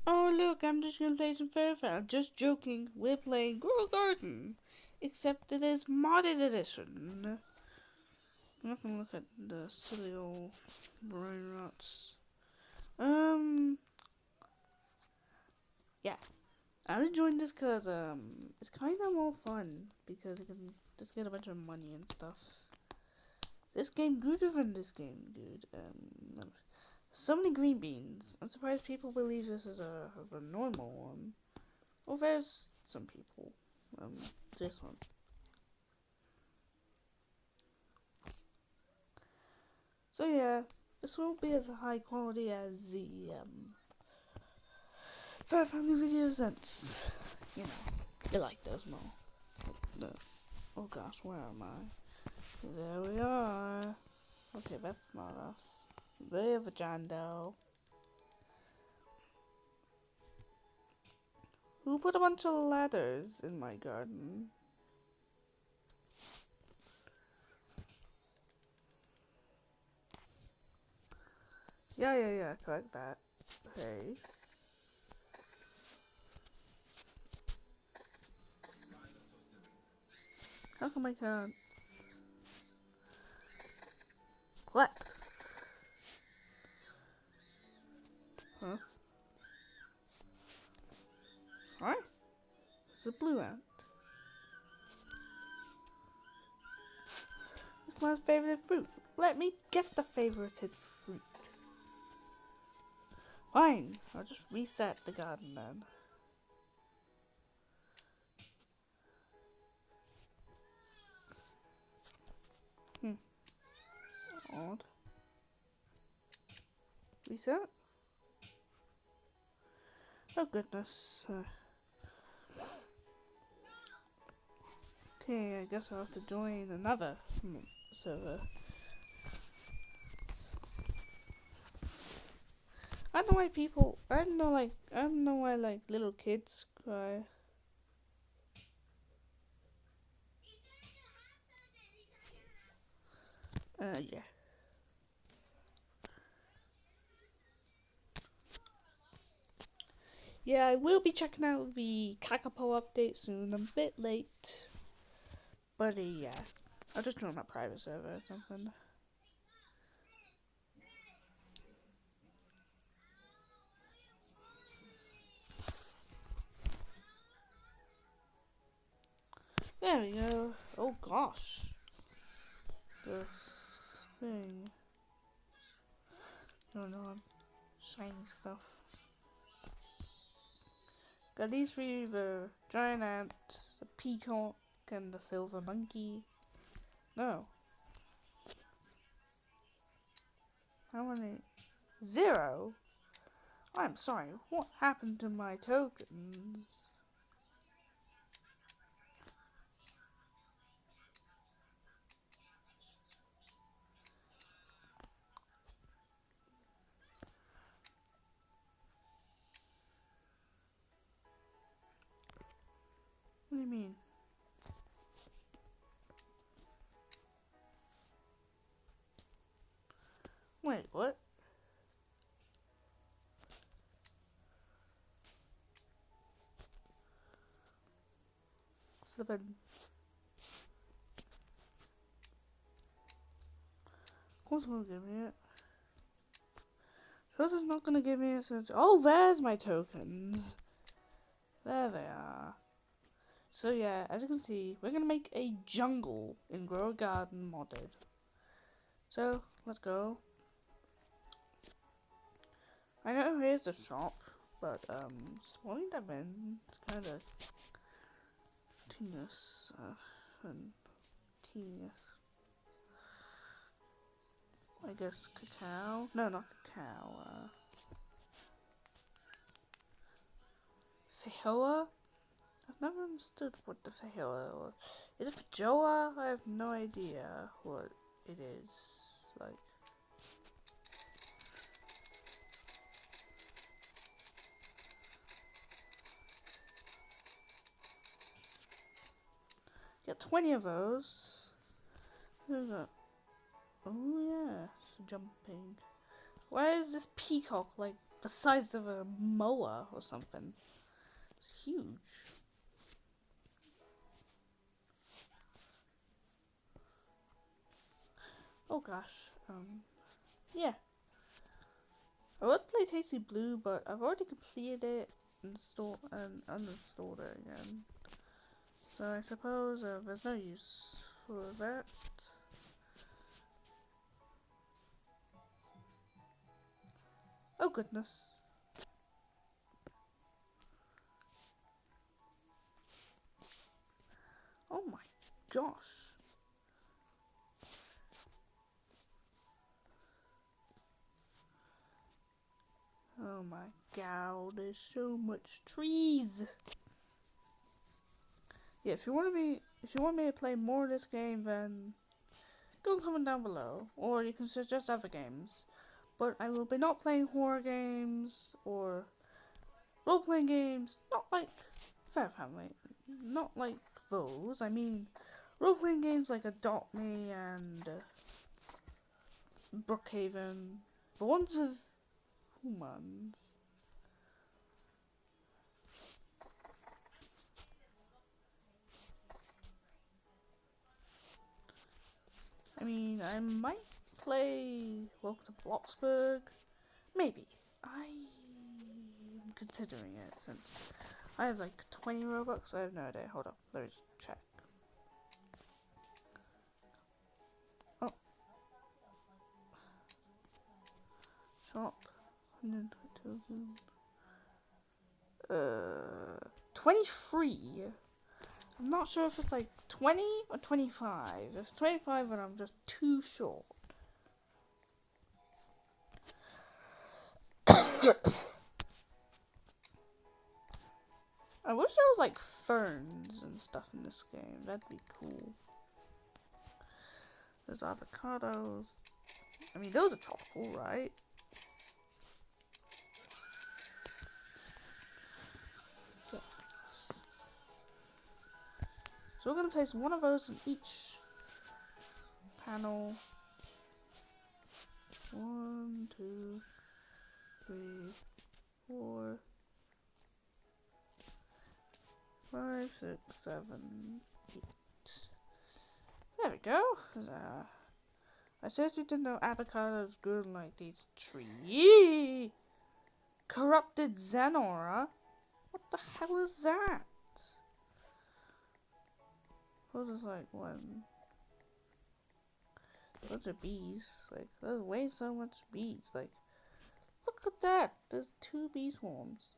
Oh look, I'm just gonna play some Fairfield. Just joking, we're playing Grow Garden. Except it is modded edition. I'm not gonna look at the silly old brain rots. Yeah. I'm enjoying this because, it's kinda more fun because you can just get a bunch of money and stuff. This game good than this game, dude. So many green beans. I'm surprised people believe this is a normal one. Well, there's some people. This one. So yeah, this won't be as high quality as the Fair Family videos and you know, you like those more. The, oh gosh, where am I? There we are. Okay, that's not us. They have a Jando. Who put a bunch of ladders in my garden? Yeah, collect that. Hey. How come I can't collect? Huh? Sorry? It's a blue ant. It's my favorite fruit. Let me get the favorited fruit. Fine, I'll just reset the garden then. Odd. Reset? Oh goodness. Okay, I guess I'll have to join another server. I don't know why people. I don't know why like little kids cry. Yeah. Yeah, I will be checking out the Kakapo update soon. I'm a bit late. But yeah. I'll just join my private server or something. There we go. Oh gosh. The thing. No, no, shiny stuff. Got these three, the giant ant, the peacock, and the silver monkey. No. How many? Zero? I'm sorry, what happened to my tokens? What do you mean? Wait, what? Flippin'. Of course it won't give me it. Suppose it's not gonna give me a sense. Oh, there's my tokens. There they are. So yeah, as you can see, we're gonna make a jungle in Grow a Garden modded. So, let's go. I know here's the shop, but spawning them in is kinda tedious and tedious. I guess cacao? No, not cacao. Feijoa? I've never understood what the feijoa was. Is it feijoa? I have no idea what it is. Like, get 20 of those. There's a, oh yeah, jumping. Why is this peacock like the size of a mower or something. It's huge. Oh gosh. Yeah. I would play Tasty Blue, but I've already completed it and uninstalled it again. So I suppose there's no use for that. Oh goodness. Oh my gosh. Oh my god, there's so much trees. Yeah, if you want me to play more of this game, then go comment down below, or you can suggest other games. But I will be not playing horror games or role-playing games, not like Fair Family, not like those. I mean, role-playing games like Adopt Me and Brookhaven, the ones with humans. I mean, I might play Welcome to Bloxburg. Maybe. I'm considering it since I have like 20 Robux. I have no idea. Hold up. Let me just check. Oh. Shop. 23. I'm not sure if it's like 20 or 25. If it's 25, then I'm just too short. I wish there was like ferns and stuff in this game. That'd be cool. There's avocados. I mean, those are tropical, right? Yeah. So we're gonna place one of those in each panel. 1, 2, 3, 4, 5, 6, 7, 8. There we go. I seriously didn't know avocados grew like these trees. Corrupted Zenora? What the hell is that? Those is like one. Those are bees. Like, there's way so much bees. Like, look at that. There's 2 bee swarms.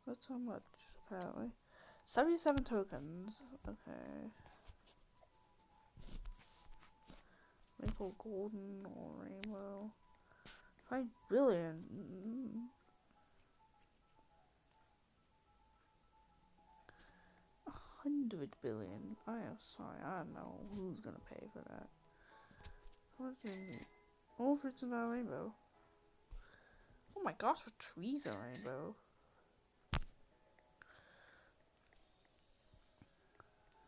That's how much, apparently. 77 tokens. Okay. Maple golden or rainbow. 5 billion. 100 billion. I am sorry. I don't know who's gonna pay for that. What do you need? All fruits are now rainbow. Oh my gosh, the trees are rainbow.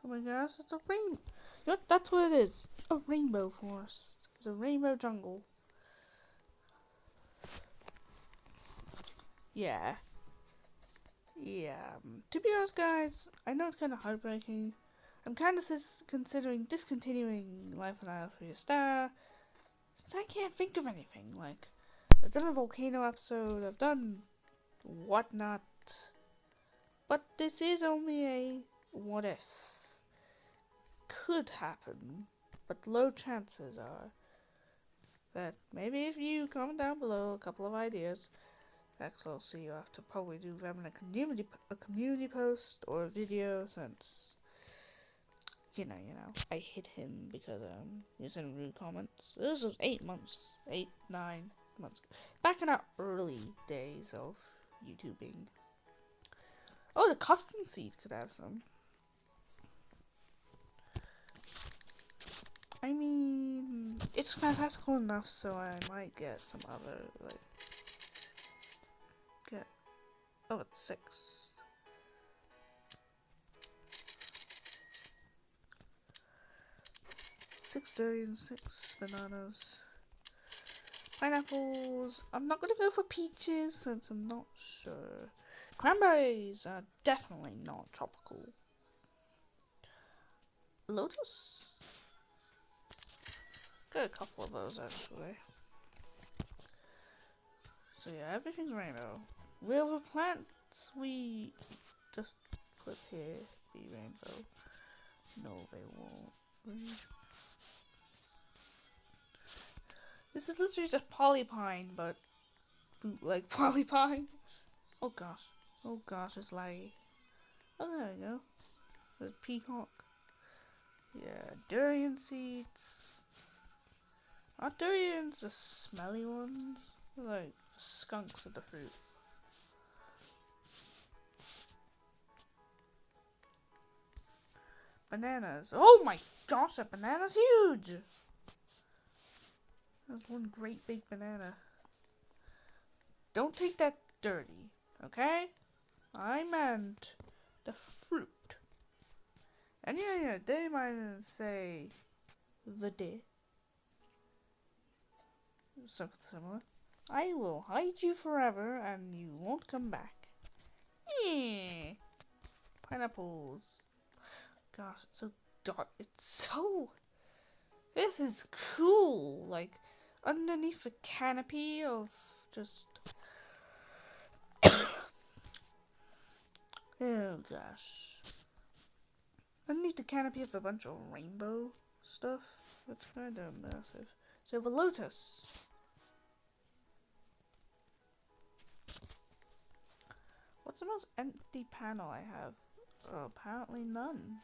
Oh my gosh, it's a rainbow. Yep, that's what it is. A rainbow forest. It's a rainbow jungle. Yeah. Yeah. To be honest, guys, I know it's kind of heartbreaking. I'm kind of considering discontinuing Life on Isle Star since I can't think of anything. Like, I've done a volcano episode, I've done whatnot, but this is only a what if. Could happen, but low chances are that maybe if you comment down below a couple of ideas, actually I'll see you have to probably do them in a community post or a video since you know I hit him because he was in rude comments. This was 8 months, 9 months back in our early days of YouTubing. Oh, the custom seeds could have some. I mean, it's fantastical enough, so I might get some other, like, oh, it's 6. 6 durians, 6 bananas. Pineapples. I'm not gonna go for peaches since I'm not sure. Cranberries are definitely not tropical. Lotus. Got a couple of those actually. So yeah, everything's rainbow. Will the plants we just put here be rainbow? No, they won't. This is literally just polypine, but bootleg polypine. Oh gosh. Oh gosh, it's laggy. Oh, there we go. There's peacock. Yeah, durian seeds. Aren't durians the smelly ones? They're like the skunks of the fruit. Bananas. Oh my gosh, that banana's huge! That's one great big banana. Don't take that dirty, okay? I meant the fruit. And yeah, they might say the day. Something similar. I will hide you forever and you won't come back. Yeah. Pineapples. Gosh, it's so dark. It's so... This is cool. Like, underneath a canopy of just... Oh gosh. Underneath the canopy of a bunch of rainbow stuff. It's kind of massive. So the lotus. What's the most empty panel I have? Oh, apparently none.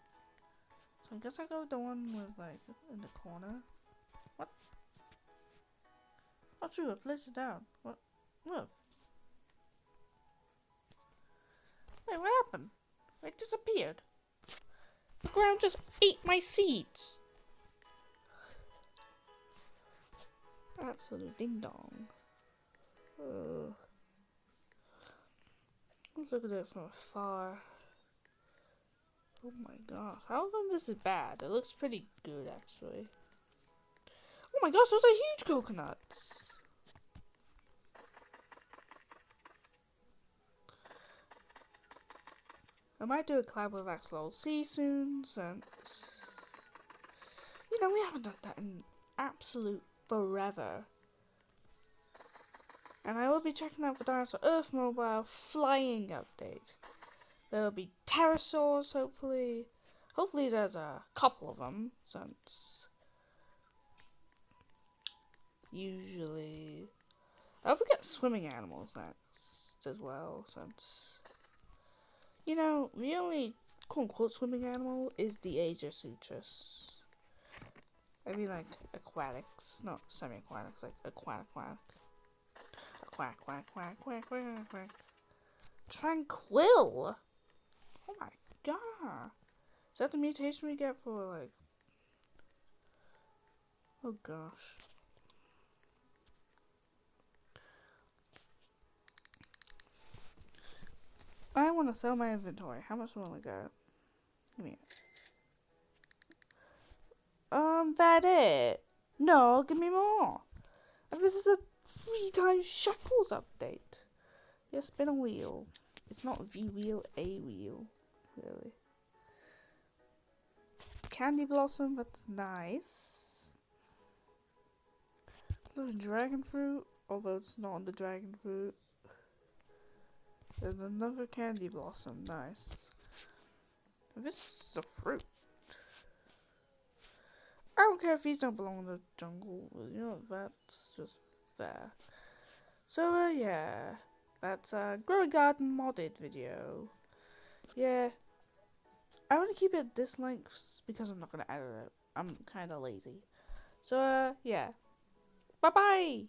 So I guess I go with the one with like in the corner. What? Oh shoot, I placed it down. What? Look. Wait, what happened? It disappeared. The ground just ate my seeds. Absolute ding dong. Let's look at it from afar. Oh my gosh, how come this is bad? It looks pretty good actually. Oh my gosh, those are huge coconuts. I might do a collab with XLC soon, since you know we haven't done that in absolute forever. And I will be checking out the Dinosaur Earth Mobile flying update. There will be pterosaurs, hopefully. Hopefully there's a couple of them, since usually I hope we get swimming animals next as well, since you know the only quote unquote swimming animal is the Aegis. I mean like aquatics, not semi-aquatics, like aquatic. Quack, quack, quack, quack, quack, quack. Tranquil! Oh my god. Is that the mutation we get for, like... Oh gosh. I want to sell my inventory. How much will I get? Give me it. That it? No, give me more. And this is a 3 times shekels update. Yeah, spin a wheel. It's not the wheel, a wheel. Really. Candy blossom, that's nice. The dragon fruit, although it's not on the dragon fruit. There's another candy blossom, nice. This is a fruit. I don't care if these don't belong in the jungle. You know, that's just there. So, yeah. That's a Grow a Garden modded video. Yeah. I want to keep it this length because I'm not going to edit it. I'm kind of lazy. So, yeah. Bye-bye!